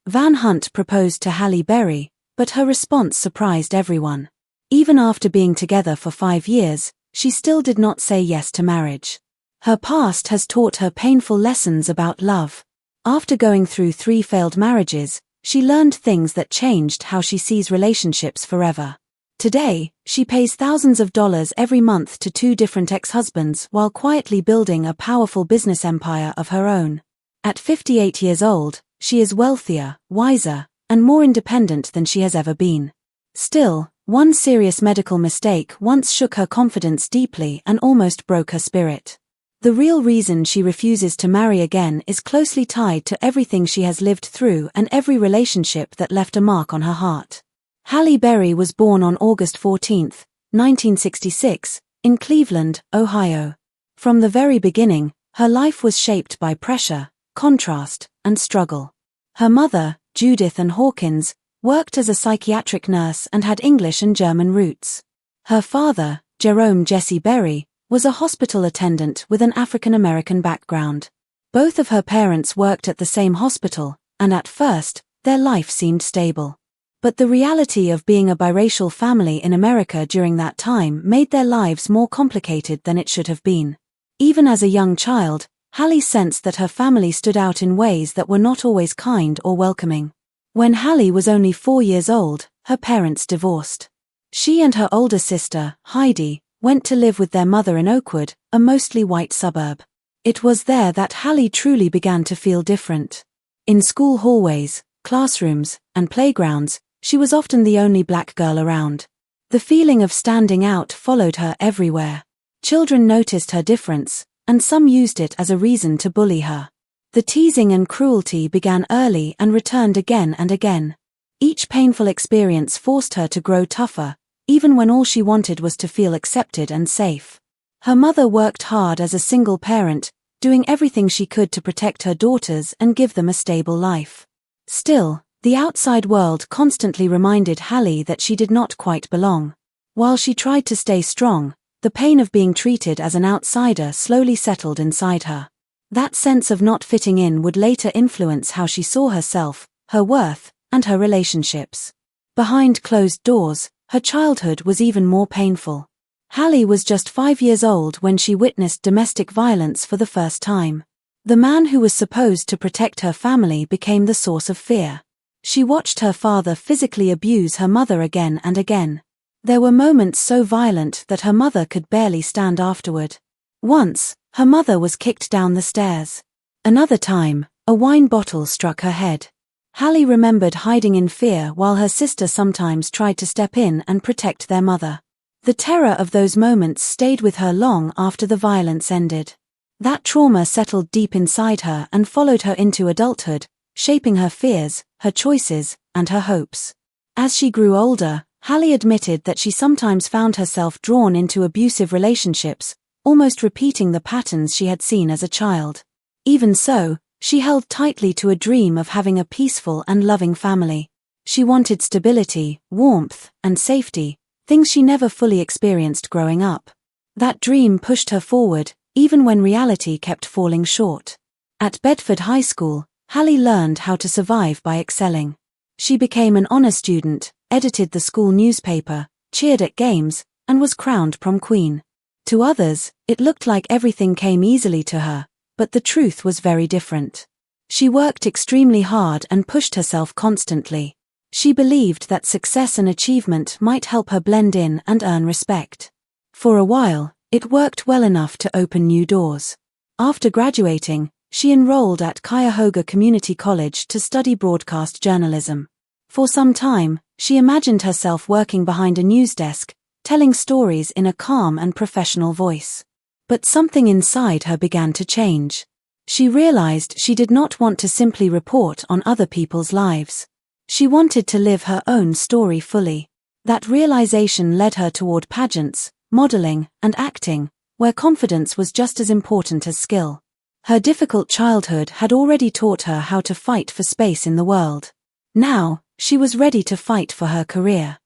Van Hunt proposed to Halle Berry, but her response surprised everyone. Even after being together for 5 years, she still did not say yes to marriage. Her past has taught her painful lessons about love. After going through 3 failed marriages, she learned things that changed how she sees relationships forever. Today, she pays thousands of dollars every month to 2 different ex-husbands while quietly building a powerful business empire of her own. At 58 years old, she is wealthier, wiser, and more independent than she has ever been. Still, one serious medical mistake once shook her confidence deeply and almost broke her spirit. The real reason she refuses to marry again is closely tied to everything she has lived through and every relationship that left a mark on her heart. Halle Berry was born on August 14, 1966, in Cleveland, Ohio. From the very beginning, her life was shaped by pressure, contrast, and struggle. Her mother, Judith Ann Hawkins, worked as a psychiatric nurse and had English and German roots. Her father, Jerome Jesse Berry, was a hospital attendant with an African-American background. Both of her parents worked at the same hospital, and at first, their life seemed stable. But the reality of being a biracial family in America during that time made their lives more complicated than it should have been. Even as a young child, Halle sensed that her family stood out in ways that were not always kind or welcoming. When Halle was only 4 years old, her parents divorced. She and her older sister, Heidi, went to live with their mother in Oakwood, a mostly white suburb. It was there that Halle truly began to feel different. In school hallways, classrooms, and playgrounds, she was often the only black girl around. The feeling of standing out followed her everywhere. Children noticed her difference, and some used it as a reason to bully her. The teasing and cruelty began early and returned again and again. Each painful experience forced her to grow tougher, even when all she wanted was to feel accepted and safe. Her mother worked hard as a single parent, doing everything she could to protect her daughters and give them a stable life. Still, the outside world constantly reminded Halle that she did not quite belong. While she tried to stay strong, the pain of being treated as an outsider slowly settled inside her. That sense of not fitting in would later influence how she saw herself, her worth, and her relationships. Behind closed doors, her childhood was even more painful. Halle was just 5 years old when she witnessed domestic violence for the first time. The man who was supposed to protect her family became the source of fear. She watched her father physically abuse her mother again and again. There were moments so violent that her mother could barely stand afterward. Once, her mother was kicked down the stairs. Another time, a wine bottle struck her head. Halle remembered hiding in fear while her sister sometimes tried to step in and protect their mother. The terror of those moments stayed with her long after the violence ended. That trauma settled deep inside her and followed her into adulthood, shaping her fears, her choices, and her hopes. As she grew older, Halle admitted that she sometimes found herself drawn into abusive relationships, almost repeating the patterns she had seen as a child. Even so, she held tightly to a dream of having a peaceful and loving family. She wanted stability, warmth, and safety, things she never fully experienced growing up. That dream pushed her forward, even when reality kept falling short. At Bedford High School, Halle learned how to survive by excelling. She became an honor student, edited the school newspaper, cheered at games, and was crowned prom queen. To others, it looked like everything came easily to her, but the truth was very different. She worked extremely hard and pushed herself constantly. She believed that success and achievement might help her blend in and earn respect. For a while, it worked well enough to open new doors. After graduating, she enrolled at Cuyahoga Community College to study broadcast journalism. For some time, she imagined herself working behind a news desk, telling stories in a calm and professional voice. But something inside her began to change. She realized she did not want to simply report on other people's lives. She wanted to live her own story fully. That realization led her toward pageants, modeling, and acting, where confidence was just as important as skill. Her difficult childhood had already taught her how to fight for space in the world. Now, she was ready to fight for her career.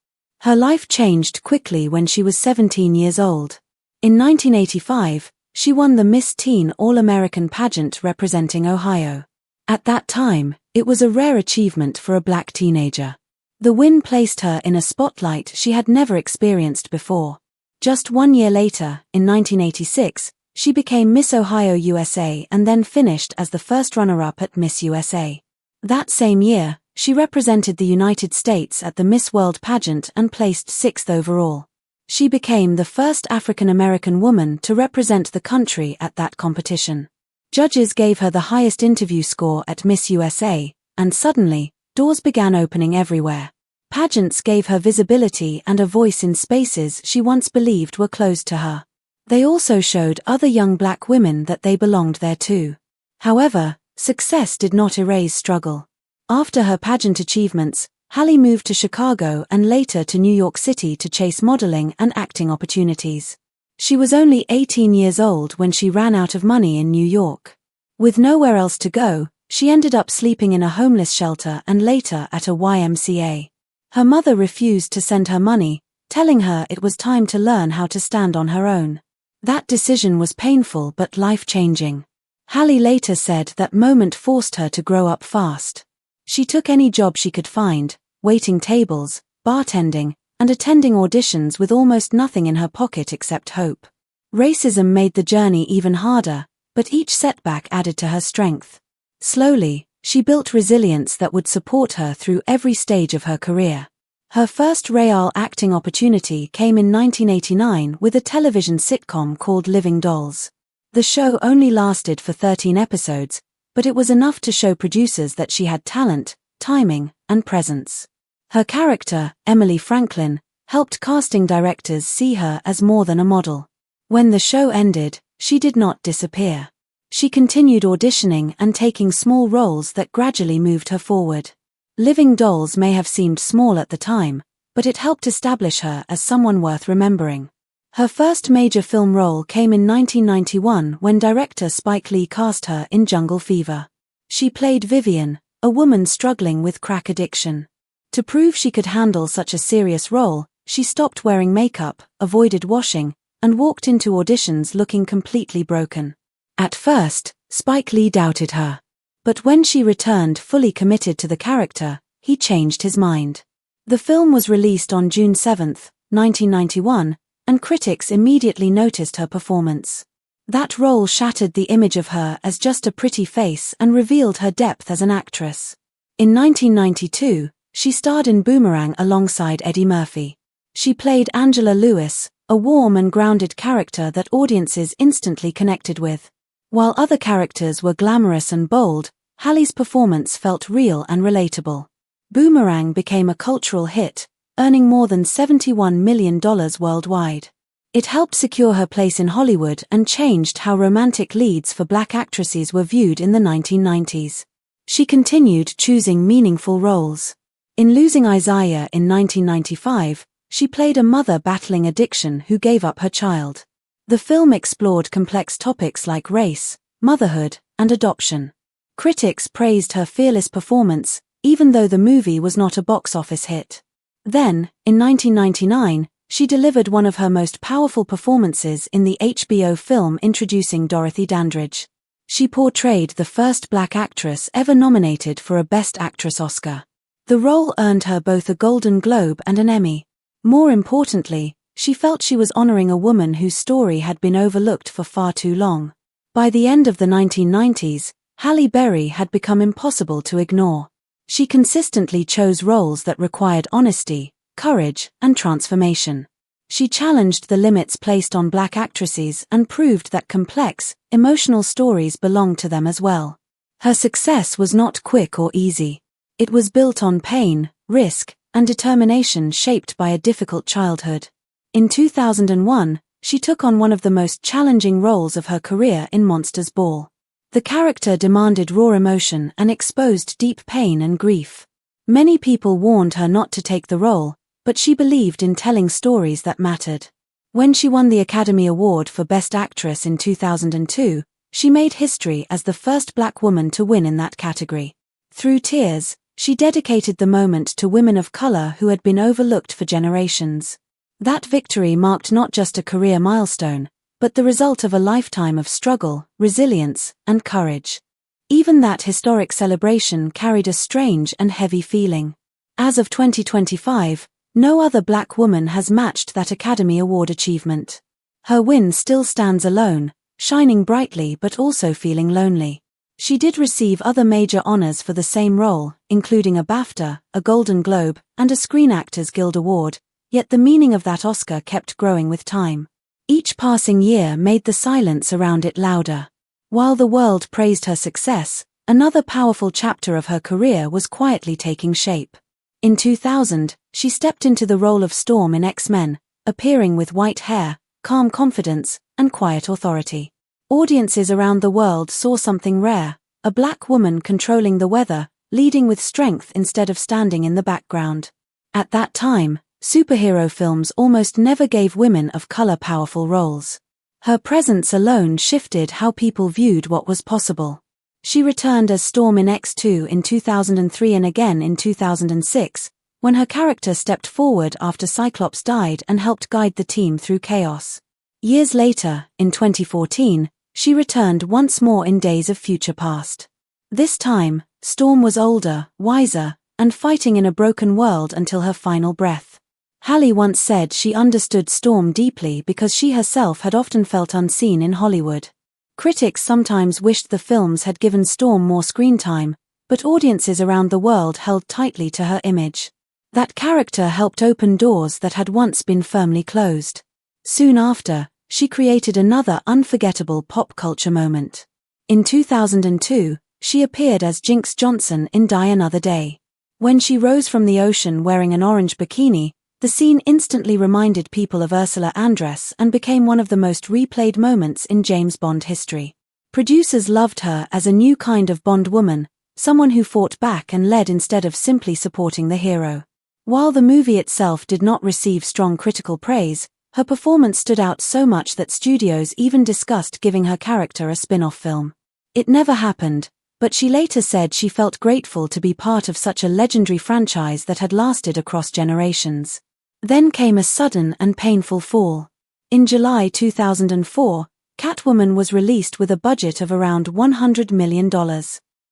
Her life changed quickly when she was 17 years old. In 1985, she won the Miss Teen All-American pageant representing Ohio. At that time, it was a rare achievement for a black teenager. The win placed her in a spotlight she had never experienced before. Just 1 year later, in 1986, she became Miss Ohio USA and then finished as the first runner-up at Miss USA. That same year, she represented the United States at the Miss World pageant and placed 6th overall. She became the first African-American woman to represent the country at that competition. Judges gave her the highest interview score at Miss USA, and suddenly, doors began opening everywhere. Pageants gave her visibility and a voice in spaces she once believed were closed to her. They also showed other young black women that they belonged there too. However, success did not erase struggle. After her pageant achievements, Halle moved to Chicago and later to New York City to chase modeling and acting opportunities. She was only 18 years old when she ran out of money in New York. With nowhere else to go, she ended up sleeping in a homeless shelter and later at a YMCA. Her mother refused to send her money, telling her it was time to learn how to stand on her own. That decision was painful but life-changing. Halle later said that moment forced her to grow up fast. She took any job she could find, waiting tables, bartending, and attending auditions with almost nothing in her pocket except hope. Racism made the journey even harder, but each setback added to her strength. Slowly, she built resilience that would support her through every stage of her career. Her first real acting opportunity came in 1989 with a television sitcom called Living Dolls. The show only lasted for 13 episodes, but it was enough to show producers that she had talent, timing, and presence. Her character, Emily Franklin, helped casting directors see her as more than a model. When the show ended, she did not disappear. She continued auditioning and taking small roles that gradually moved her forward. Living Dolls may have seemed small at the time, but it helped establish her as someone worth remembering. Her first major film role came in 1991 when director Spike Lee cast her in Jungle Fever. She played Vivian, a woman struggling with crack addiction. To prove she could handle such a serious role, she stopped wearing makeup, avoided washing, and walked into auditions looking completely broken. At first, Spike Lee doubted her. But when she returned fully committed to the character, he changed his mind. The film was released on June 7, 1991, and critics immediately noticed her performance. That role shattered the image of her as just a pretty face and revealed her depth as an actress. In 1992, she starred in Boomerang alongside Eddie Murphy. She played Angela Lewis, a warm and grounded character that audiences instantly connected with. While other characters were glamorous and bold, Halle's performance felt real and relatable. Boomerang became a cultural hit, earning more than $71 million worldwide. It helped secure her place in Hollywood and changed how romantic leads for black actresses were viewed in the 1990s. She continued choosing meaningful roles. In Losing Isaiah in 1995, she played a mother battling addiction who gave up her child. The film explored complex topics like race, motherhood, and adoption. Critics praised her fearless performance, even though the movie was not a box office hit. Then, in 1999, she delivered one of her most powerful performances in the HBO film Introducing Dorothy Dandridge. She portrayed the first black actress ever nominated for a Best Actress Oscar. The role earned her both a Golden Globe and an Emmy. More importantly, she felt she was honoring a woman whose story had been overlooked for far too long. By the end of the 1990s, Halle Berry had become impossible to ignore. She consistently chose roles that required honesty, courage, and transformation. She challenged the limits placed on black actresses and proved that complex, emotional stories belonged to them as well. Her success was not quick or easy. It was built on pain, risk, and determination shaped by a difficult childhood. In 2001, she took on one of the most challenging roles of her career in Monsters Ball. The character demanded raw emotion and exposed deep pain and grief. Many people warned her not to take the role, but she believed in telling stories that mattered. When she won the Academy Award for Best Actress in 2002, she made history as the first black woman to win in that category. Through tears, she dedicated the moment to women of color who had been overlooked for generations. That victory marked not just a career milestone, but the result of a lifetime of struggle, resilience, and courage. Even that historic celebration carried a strange and heavy feeling. As of 2025, no other Black woman has matched that Academy Award achievement. Her win still stands alone, shining brightly but also feeling lonely. She did receive other major honors for the same role, including a BAFTA, a Golden Globe, and a Screen Actors Guild Award, yet the meaning of that Oscar kept growing with time. Each passing year made the silence around it louder. While the world praised her success, another powerful chapter of her career was quietly taking shape. In 2000, she stepped into the role of Storm in X-Men, appearing with white hair, calm confidence, and quiet authority. Audiences around the world saw something rare, a Black woman controlling the weather, leading with strength instead of standing in the background. At that time, superhero films almost never gave women of color powerful roles. Her presence alone shifted how people viewed what was possible. She returned as Storm in X2 in 2003 and again in 2006, when her character stepped forward after Cyclops died and helped guide the team through chaos. Years later, in 2014, she returned once more in Days of Future Past. This time, Storm was older, wiser, and fighting in a broken world until her final breath. Halle once said she understood Storm deeply because she herself had often felt unseen in Hollywood. Critics sometimes wished the films had given Storm more screen time, but audiences around the world held tightly to her image. That character helped open doors that had once been firmly closed. Soon after, she created another unforgettable pop culture moment. In 2002, she appeared as Jinx Johnson in Die Another Day. When she rose from the ocean wearing an orange bikini, the scene instantly reminded people of Ursula Andress and became one of the most replayed moments in James Bond history. Producers loved her as a new kind of Bond woman, someone who fought back and led instead of simply supporting the hero. While the movie itself did not receive strong critical praise, her performance stood out so much that studios even discussed giving her character a spin-off film. It never happened, but she later said she felt grateful to be part of such a legendary franchise that had lasted across generations. Then came a sudden and painful fall. In July 2004, Catwoman was released with a budget of around $100 million.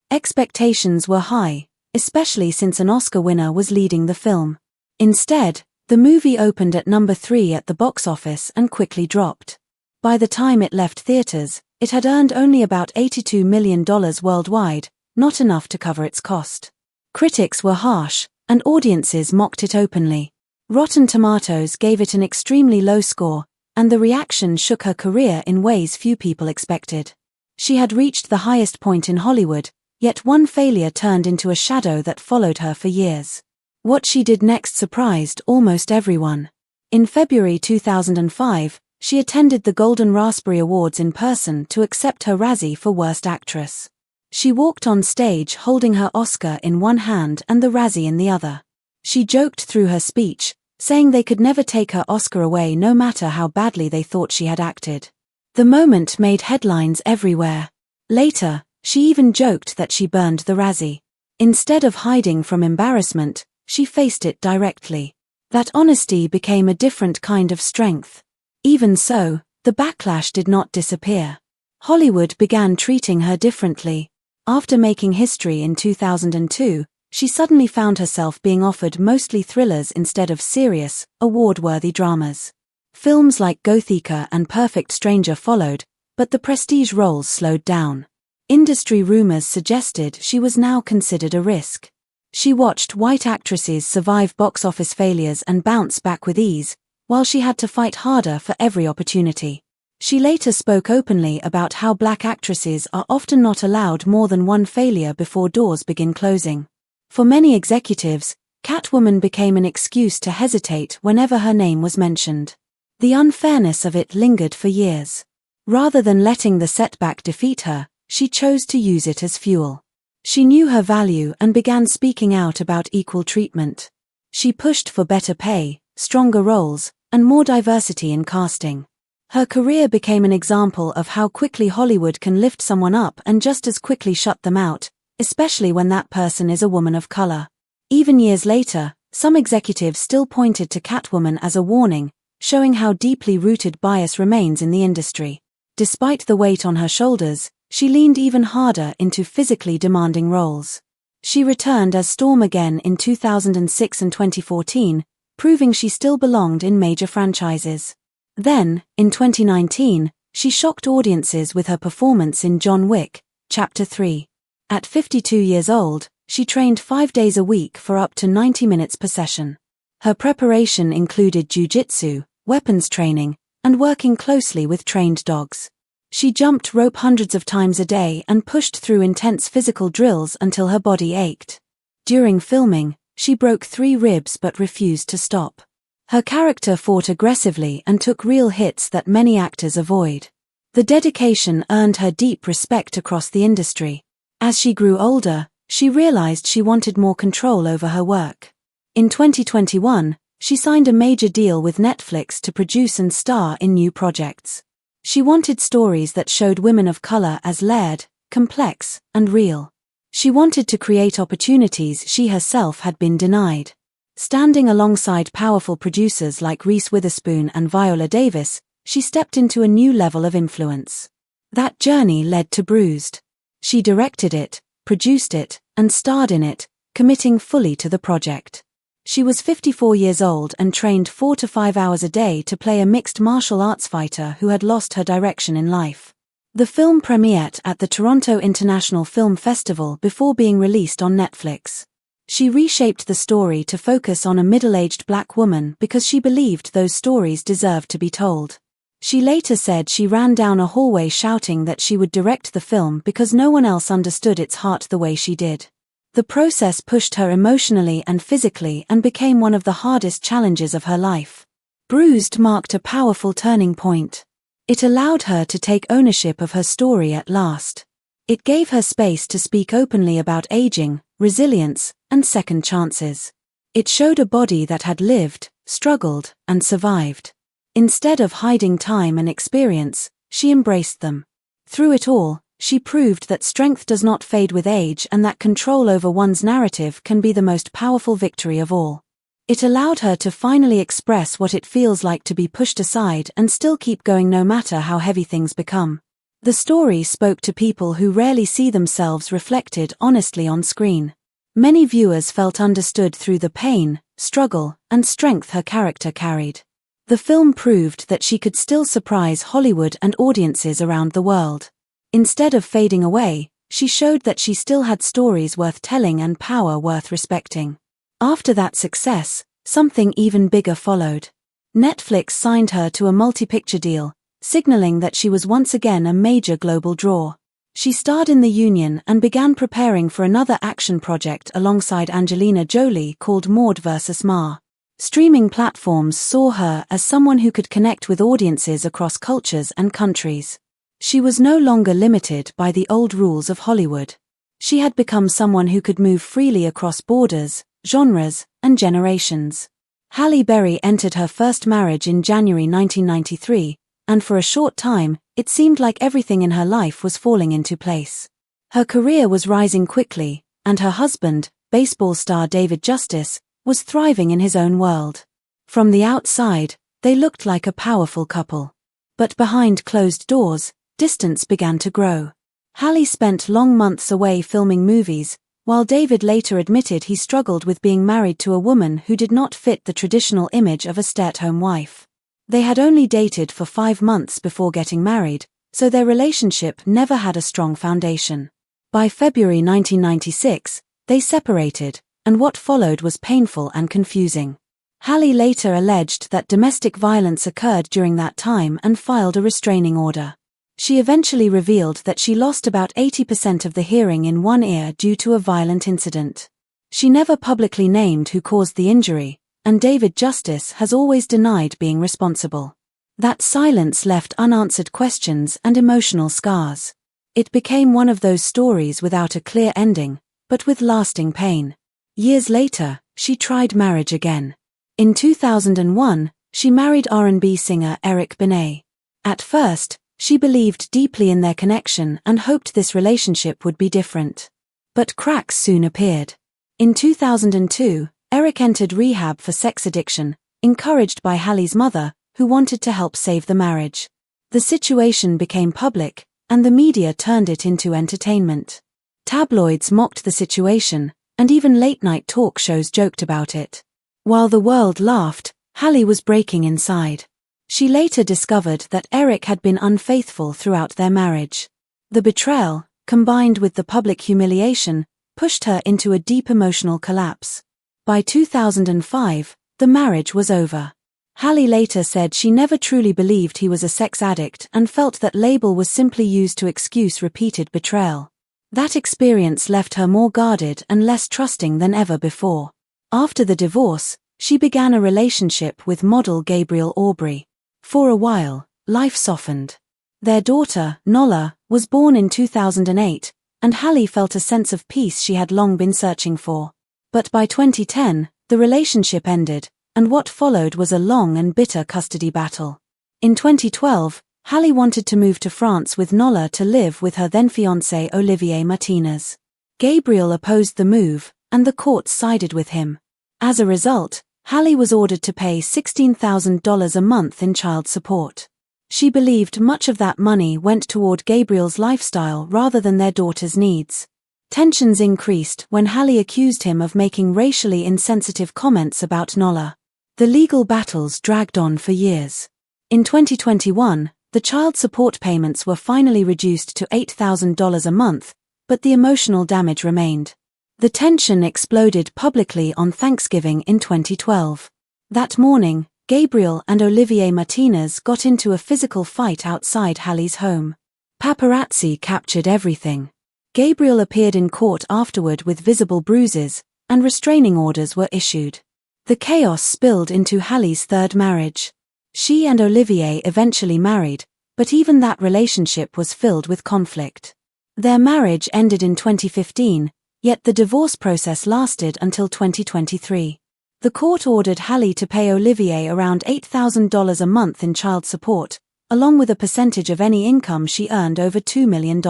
Expectations were high, especially since an Oscar winner was leading the film. Instead, the movie opened at number 3 at the box office and quickly dropped. By the time it left theaters, it had earned only about $82 million worldwide, not enough to cover its cost. Critics were harsh, and audiences mocked it openly. Rotten Tomatoes gave it an extremely low score, and the reaction shook her career in ways few people expected. She had reached the highest point in Hollywood, yet one failure turned into a shadow that followed her for years. What she did next surprised almost everyone. In February 2005, she attended the Golden Raspberry Awards in person to accept her Razzie for Worst Actress. She walked on stage holding her Oscar in one hand and the Razzie in the other. She joked through her speech, saying they could never take her Oscar away no matter how badly they thought she had acted. The moment made headlines everywhere. Later, she even joked that she burned the Razzie. Instead of hiding from embarrassment, she faced it directly. That honesty became a different kind of strength. Even so, the backlash did not disappear. Hollywood began treating her differently. After making history in 2002, she suddenly found herself being offered mostly thrillers instead of serious, award-worthy dramas. Films like Gothika and Perfect Stranger followed, but the prestige roles slowed down. Industry rumors suggested she was now considered a risk. She watched white actresses survive box office failures and bounce back with ease, while she had to fight harder for every opportunity. She later spoke openly about how Black actresses are often not allowed more than one failure before doors begin closing. For many executives, Catwoman became an excuse to hesitate whenever her name was mentioned. The unfairness of it lingered for years. Rather than letting the setback defeat her, she chose to use it as fuel. She knew her value and began speaking out about equal treatment. She pushed for better pay, stronger roles, and more diversity in casting. Her career became an example of how quickly Hollywood can lift someone up and just as quickly shut them out, especially when that person is a woman of color. Even years later, some executives still pointed to Catwoman as a warning, showing how deeply rooted bias remains in the industry. Despite the weight on her shoulders, she leaned even harder into physically demanding roles. She returned as Storm again in 2006 and 2014, proving she still belonged in major franchises. Then, in 2019, she shocked audiences with her performance in John Wick, Chapter 3. At 52 years old, she trained 5 days a week for up to 90 minutes per session. Her preparation included jiu-jitsu, weapons training, and working closely with trained dogs. She jumped rope hundreds of times a day and pushed through intense physical drills until her body ached. During filming, she broke 3 ribs but refused to stop. Her character fought aggressively and took real hits that many actors avoid. The dedication earned her deep respect across the industry. As she grew older, she realized she wanted more control over her work. In 2021, she signed a major deal with Netflix to produce and star in new projects. She wanted stories that showed women of color as layered, complex, and real. She wanted to create opportunities she herself had been denied. Standing alongside powerful producers like Reese Witherspoon and Viola Davis, she stepped into a new level of influence. That journey led to Bruised. She directed it, produced it, and starred in it, committing fully to the project. She was 54 years old and trained 4 to 5 hours a day to play a mixed martial arts fighter who had lost her direction in life. The film premiered at the Toronto International Film Festival before being released on Netflix. She reshaped the story to focus on a middle-aged black woman because she believed those stories deserved to be told. She later said she ran down a hallway shouting that she would direct the film because no one else understood its heart the way she did. The process pushed her emotionally and physically and became one of the hardest challenges of her life. Bruised marked a powerful turning point. It allowed her to take ownership of her story at last. It gave her space to speak openly about aging, resilience, and second chances. It showed a body that had lived, struggled, and survived. Instead of hiding time and experience, she embraced them. Through it all, she proved that strength does not fade with age and that control over one's narrative can be the most powerful victory of all. It allowed her to finally express what it feels like to be pushed aside and still keep going no matter how heavy things become. The story spoke to people who rarely see themselves reflected honestly on screen. Many viewers felt understood through the pain, struggle, and strength her character carried. The film proved that she could still surprise Hollywood and audiences around the world. Instead of fading away, she showed that she still had stories worth telling and power worth respecting. After that success, something even bigger followed. Netflix signed her to a multi-picture deal, signaling that she was once again a major global draw. She starred in The Union and began preparing for another action project alongside Angelina Jolie called Maud vs. Ma. Streaming platforms saw her as someone who could connect with audiences across cultures and countries. She was no longer limited by the old rules of Hollywood. She had become someone who could move freely across borders, genres, and generations. Halle Berry entered her first marriage in January 1993, and for a short time, it seemed like everything in her life was falling into place. Her career was rising quickly, and her husband, baseball star David Justice, was thriving in his own world. From the outside, they looked like a powerful couple. But behind closed doors, distance began to grow. Halle spent long months away filming movies, while David later admitted he struggled with being married to a woman who did not fit the traditional image of a stay-at-home wife. They had only dated for 5 months before getting married, so their relationship never had a strong foundation. By February 1996, they separated, and what followed was painful and confusing. Halle later alleged that domestic violence occurred during that time and filed a restraining order. She eventually revealed that she lost about 80% of the hearing in one ear due to a violent incident. She never publicly named who caused the injury, and David Justice has always denied being responsible. That silence left unanswered questions and emotional scars. It became one of those stories without a clear ending, but with lasting pain. Years later, she tried marriage again. In 2001, she married R&B singer Eric Benet. At first, she believed deeply in their connection and hoped this relationship would be different. But cracks soon appeared. In 2002, Eric entered rehab for sex addiction, encouraged by Halle's mother, who wanted to help save the marriage. The situation became public, and the media turned it into entertainment. Tabloids mocked the situation, and even late-night talk shows joked about it. While the world laughed, Halle was breaking inside. She later discovered that Eric had been unfaithful throughout their marriage. The betrayal, combined with the public humiliation, pushed her into a deep emotional collapse. By 2005, the marriage was over. Halle later said she never truly believed he was a sex addict and felt that label was simply used to excuse repeated betrayal. That experience left her more guarded and less trusting than ever before. After the divorce, she began a relationship with model Gabriel Aubrey. For a while, life softened. Their daughter, Nola, was born in 2008, and Halle felt a sense of peace she had long been searching for. But by 2010, the relationship ended, and what followed was a long and bitter custody battle. In 2012, Halle wanted to move to France with Nola to live with her then-fiancé Olivier Martinez. Gabriel opposed the move, and the courts sided with him. As a result, Halle was ordered to pay $16,000 a month in child support. She believed much of that money went toward Gabriel's lifestyle rather than their daughter's needs. Tensions increased when Halle accused him of making racially insensitive comments about Nola. The legal battles dragged on for years. In 2021, the child support payments were finally reduced to $8,000 a month, but the emotional damage remained. The tension exploded publicly on Thanksgiving in 2012. That morning, Gabriel and Olivier Martinez got into a physical fight outside Halle's home. Paparazzi captured everything. Gabriel appeared in court afterward with visible bruises, and restraining orders were issued. The chaos spilled into Halle's third marriage. She and Olivier eventually married, but even that relationship was filled with conflict. Their marriage ended in 2015, yet the divorce process lasted until 2023. The court ordered Halle to pay Olivier around $8,000 a month in child support, along with a percentage of any income she earned over $2 million.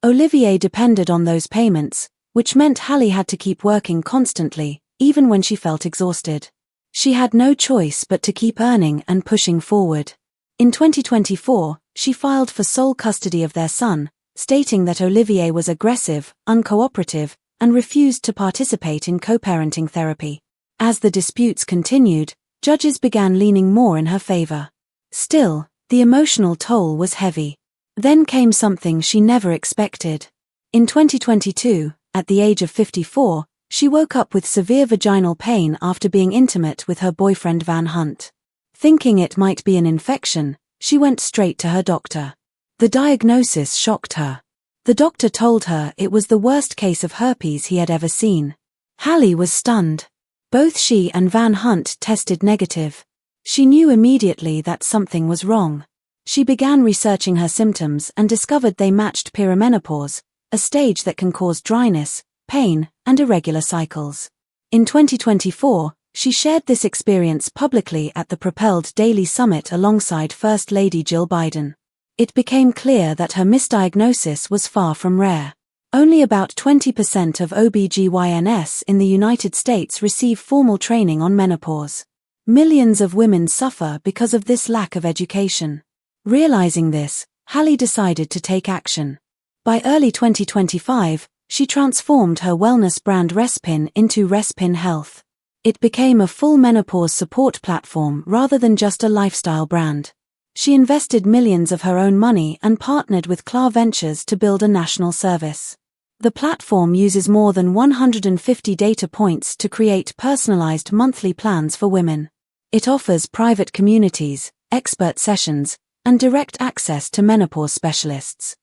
Olivier depended on those payments, which meant Halle had to keep working constantly, even when she felt exhausted. She had no choice but to keep earning and pushing forward. In 2024, she filed for sole custody of their son, stating that Olivier was aggressive, uncooperative, and refused to participate in co-parenting therapy. As the disputes continued, judges began leaning more in her favor. Still, the emotional toll was heavy. Then came something she never expected. In 2022, at the age of 54, she woke up with severe vaginal pain after being intimate with her boyfriend Van Hunt. Thinking it might be an infection, she went straight to her doctor. The diagnosis shocked her. The doctor told her it was the worst case of herpes he had ever seen. Halle was stunned. Both she and Van Hunt tested negative. She knew immediately that something was wrong. She began researching her symptoms and discovered they matched perimenopause, a stage that can cause dryness, pain, and irregular cycles. In 2024, she shared this experience publicly at the Propelled Daily Summit alongside First Lady Jill Biden. It became clear that her misdiagnosis was far from rare. Only about 20% of OBGYNs in the United States receive formal training on menopause. Millions of women suffer because of this lack of education. Realizing this, Halle decided to take action. By early 2025, she transformed her wellness brand Respin into Respin Health. It became a full menopause support platform rather than just a lifestyle brand. She invested millions of her own money and partnered with Clar Ventures to build a national service. The platform uses more than 150 data points to create personalized monthly plans for women. It offers private communities, expert sessions, and direct access to menopause specialists.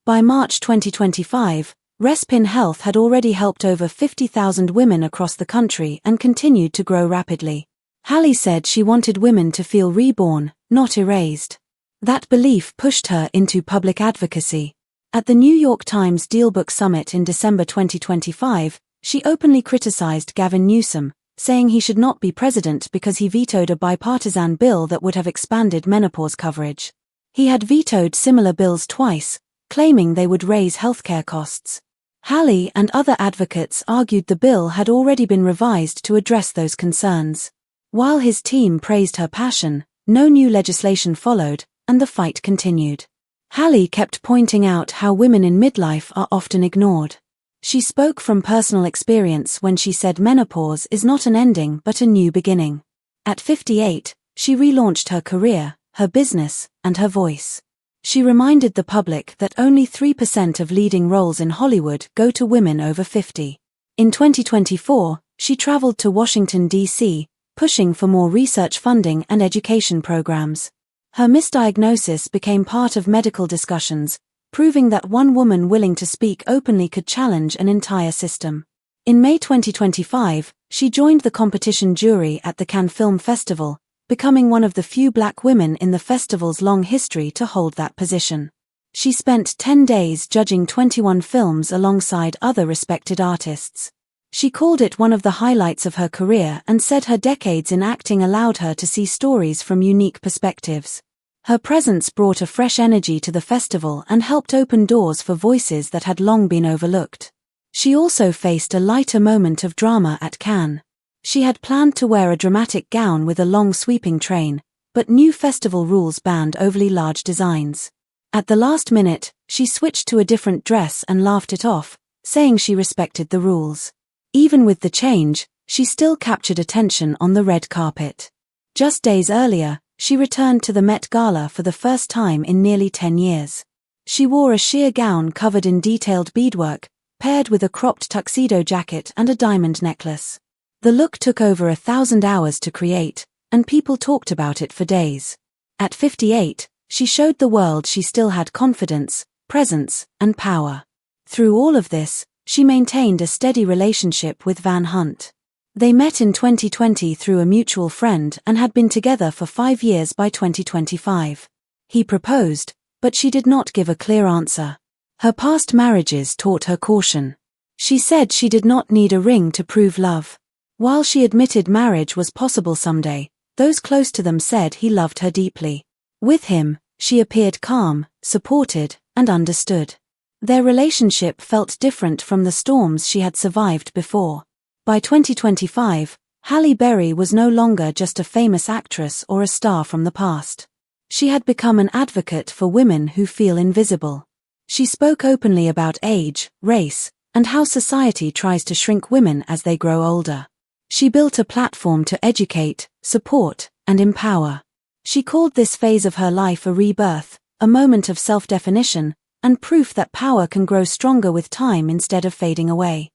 By March 2025, Respin Health had already helped over 50,000 women across the country and continued to grow rapidly. Halle said she wanted women to feel reborn, not erased. That belief pushed her into public advocacy. At the New York Times Dealbook Summit in December 2025, she openly criticized Gavin Newsom, saying he should not be president because he vetoed a bipartisan bill that would have expanded menopause coverage. He had vetoed similar bills twice, claiming they would raise healthcare costs. Halle and other advocates argued the bill had already been revised to address those concerns. While his team praised her passion, no new legislation followed, and the fight continued. Halle kept pointing out how women in midlife are often ignored. She spoke from personal experience when she said menopause is not an ending but a new beginning. At 58, she relaunched her career, her business, and her voice. She reminded the public that only 3% of leading roles in Hollywood go to women over 50. In 2024, she traveled to Washington, D.C., pushing for more research funding and education programs. Her misdiagnosis became part of medical discussions, proving that one woman willing to speak openly could challenge an entire system. In May 2025, she joined the competition jury at the Cannes Film Festival, becoming one of the few black women in the festival's long history to hold that position. She spent 10 days judging 21 films alongside other respected artists. She called it one of the highlights of her career and said her decades in acting allowed her to see stories from unique perspectives. Her presence brought a fresh energy to the festival and helped open doors for voices that had long been overlooked. She also faced a lighter moment of drama at Cannes. She had planned to wear a dramatic gown with a long sweeping train, but new festival rules banned overly large designs. At the last minute, she switched to a different dress and laughed it off, saying she respected the rules. Even with the change, she still captured attention on the red carpet. Just days earlier, she returned to the Met Gala for the first time in nearly 10 years. She wore a sheer gown covered in detailed beadwork, paired with a cropped tuxedo jacket and a diamond necklace. The look took over 1,000 hours to create, and people talked about it for days. At 58, she showed the world she still had confidence, presence, and power. Through all of this, she maintained a steady relationship with Van Hunt. They met in 2020 through a mutual friend and had been together for 5 years by 2025. He proposed, but she did not give a clear answer. Her past marriages taught her caution. She said she did not need a ring to prove love. While she admitted marriage was possible someday, those close to them said he loved her deeply. With him, she appeared calm, supported, and understood. Their relationship felt different from the storms she had survived before. By 2025, Halle Berry was no longer just a famous actress or a star from the past. She had become an advocate for women who feel invisible. She spoke openly about age, race, and how society tries to shrink women as they grow older. She built a platform to educate, support, and empower. She called this phase of her life a rebirth, a moment of self-definition, and proof that power can grow stronger with time instead of fading away.